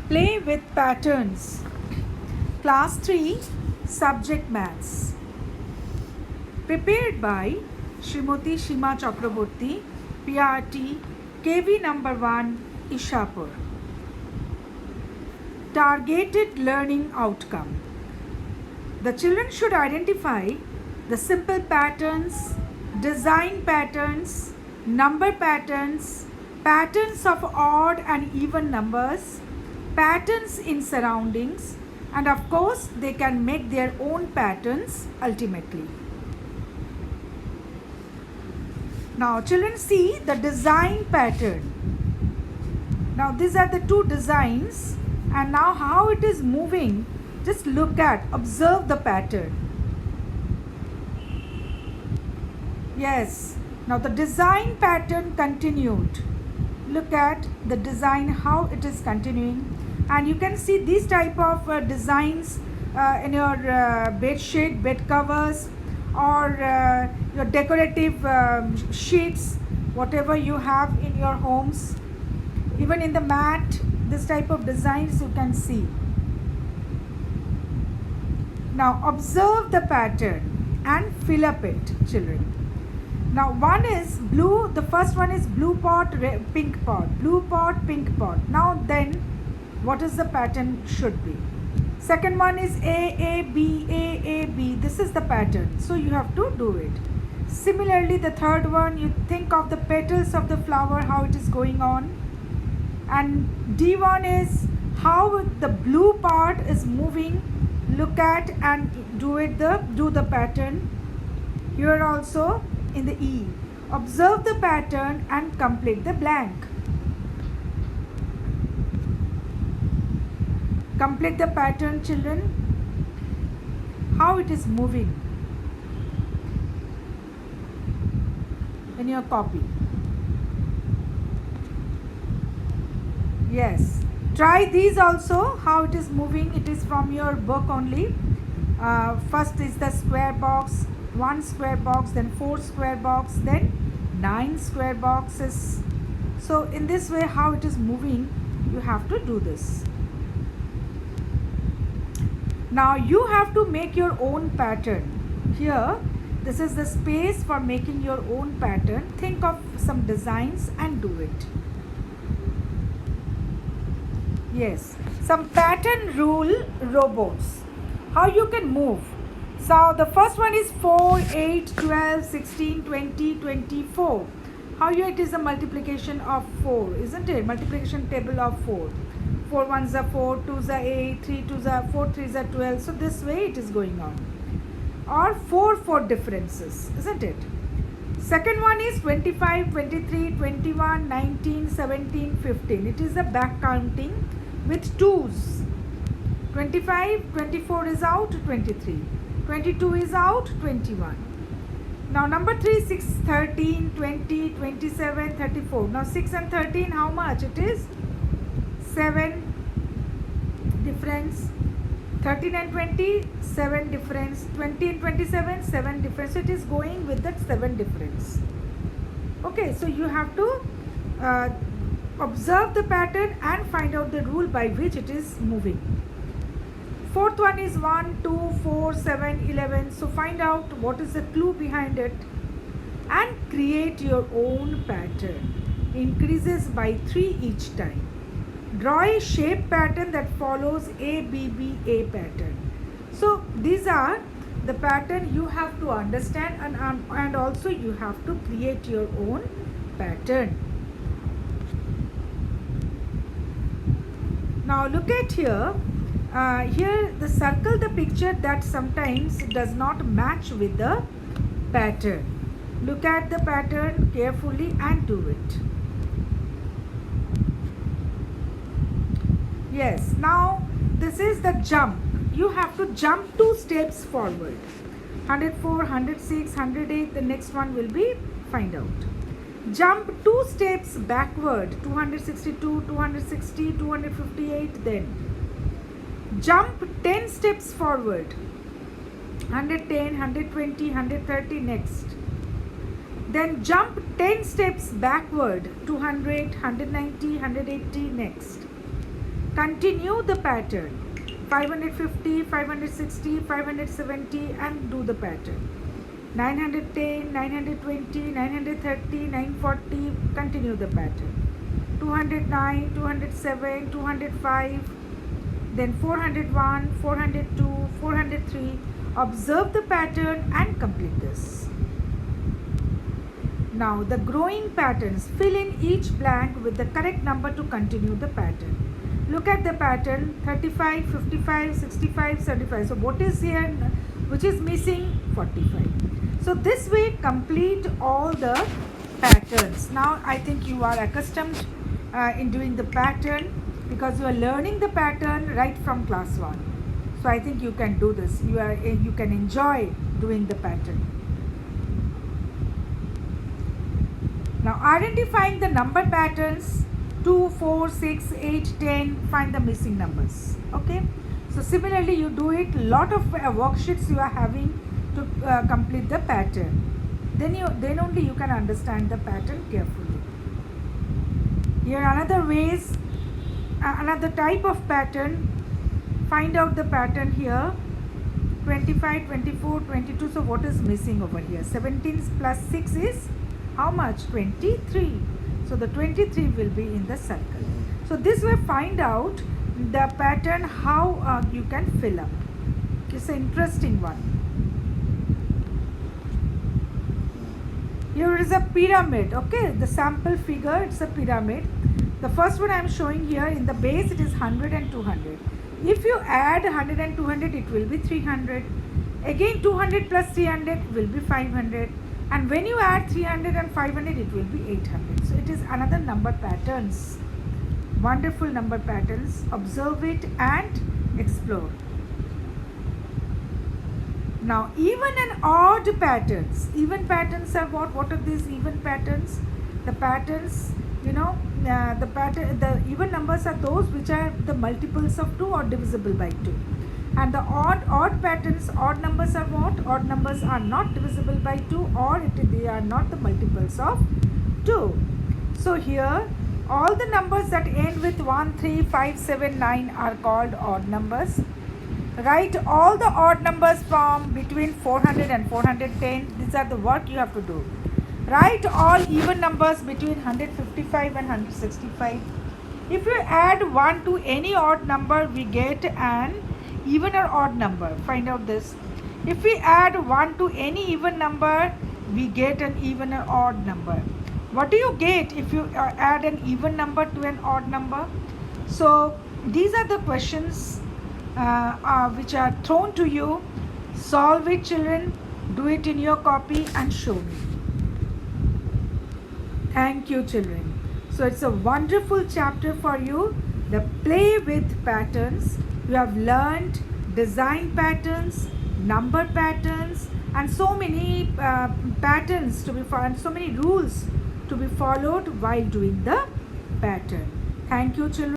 Play with patterns. Class 3 Subject Maths. Prepared by Srimati Shima Chakraborty, PRT, KV number 1, Ishapur. Targeted learning outcome. The children should identify the simple patterns, design patterns, number patterns, patterns of odd and even numbers, patterns in surroundings, and of course they can make their own patterns ultimately. Now children, see the design pattern. Now these are the two designs, and now how it is moving, just look at, observe the pattern. Yes, now the design pattern continued. Look at the design, how it is continuing, and you can see these type of designs in your bed sheet, bed covers, or your decorative sheets, whatever you have in your homes. Even in the mat, this type of designs you can see. Now observe the pattern and fill up it, children. Now one is blue, the first one is blue pot, pink pot, blue pot, pink pot. Now then, what is the pattern should be? Second one is A, B. This is the pattern. So you have to do it. Similarly, the third one, you think of the petals of the flower, how it is going on. And D1 is how the blue part is moving. Look at and do the pattern. Here also in the E, observe the pattern and complete the blank. Complete the pattern, children. How it is moving in your copy. Yes, try these also, how it is moving. It is from your book only. First is the square box, 1 square box, then 4 square box, then 9 square boxes. So in this way, how it is moving, you have to do this. Now you have to make your own pattern. Here, this is the space for making your own pattern. Think of some designs and do it. Yes, some pattern rule robots. How you can move. So the first one is 4, 8, 12, 16, 20, 24. How it is a multiplication of 4, isn't it? Multiplication table of 4. 4 1s are 4, 2s are 8, 3 2s are 4, 3s are 12. So this way it is going on. Or 4 differences, isn't it? Second one is 25, 23, 21, 19, 17, 15. It is a back counting with 2s. 25, 24 is out, 23. 22 is out, 21. Now number 3, 6, 13, 20, 27, 34. Now 6 and 13, how much it is? 7 difference. 13 and 20, 7 difference. 20 and 27, 7 difference. So it is going with that 7 difference. Okay, so you have to observe the pattern and find out the rule by which it is moving. Fourth one is 1, 2, 4, 7, 11. So find out what is the clue behind it and create your own pattern. Increases by 3 each time. Draw a shape pattern that follows A pattern. So these are the pattern you have to understand, and also you have to create your own pattern. Now look at here. Here the circle the picture that sometimes does not match with the pattern. Look at the pattern carefully and do it. Yes, now this is the jump. You have to jump 2 steps forward. 104, 106, 108, the next one will be find out. Jump 2 steps backward, 262, 260, 258, then. Jump 10 steps forward, 110, 120, 130, next. Then jump 10 steps backward, 200, 190, 180, next. Continue the pattern. 550, 560, 570 and do the pattern. 910, 920, 930, 940, continue the pattern. 209, 207, 205, then 401, 402, 403. Observe the pattern and complete this. Now the growing patterns, fill in each blank with the correct number to continue the pattern. Look at the pattern 35, 55, 65, 75. So what is here which is missing? 45. So this way complete all the patterns. Now I think you are accustomed in doing the pattern because you are learning the pattern right from class 1. So I think you can do this. You can enjoy doing the pattern. Now identifying the number patterns 2, 4, 6, 8, 10, find the missing numbers. Okay. So similarly you do it, lot of worksheets you are having to complete the pattern. Then only you can understand the pattern carefully. Here another ways, another type of pattern. Find out the pattern here. 25, 24, 22. So what is missing over here? 17 plus 6 is how much? 23. So the 23 will be in the circle. So this way find out the pattern how you can fill up. It's an interesting one. Here is a pyramid. Okay, the sample figure, it's a pyramid. The first one I am showing here, in the base it is 100 and 200. If you add 100 and 200, it will be 300. Again 200 plus 300 will be 500. And when you add 300 and 500, it will be 800. So it is another number patterns. Wonderful number patterns. Observe it and explore. Now even and odd patterns. Even patterns are what? What are these even patterns? The patterns, the even numbers are those which are the multiples of 2 or divisible by 2. And the odd patterns, odd numbers are what? Odd numbers are not divisible by 2 or they are not the multiples of 2. So here all the numbers that end with 1, 3, 5, 7, 9 are called odd numbers. Write all the odd numbers from between 400 and 410. These are the work you have to do. Write all even numbers between 155 and 165. If you add 1 to any odd number, we get an even or odd number. Find out this. If we add 1 to any even number, we get an even or odd number. What do you get if you add an even number to an odd number? So these are the questions which are thrown to you. Solve it, children. Do it in your copy and show me. Thank you, children. So it's a wonderful chapter for you. The play with patterns. You have learned design patterns, number patterns, and so many patterns to be followed, so many rules to be followed while doing the pattern. Thank you, children.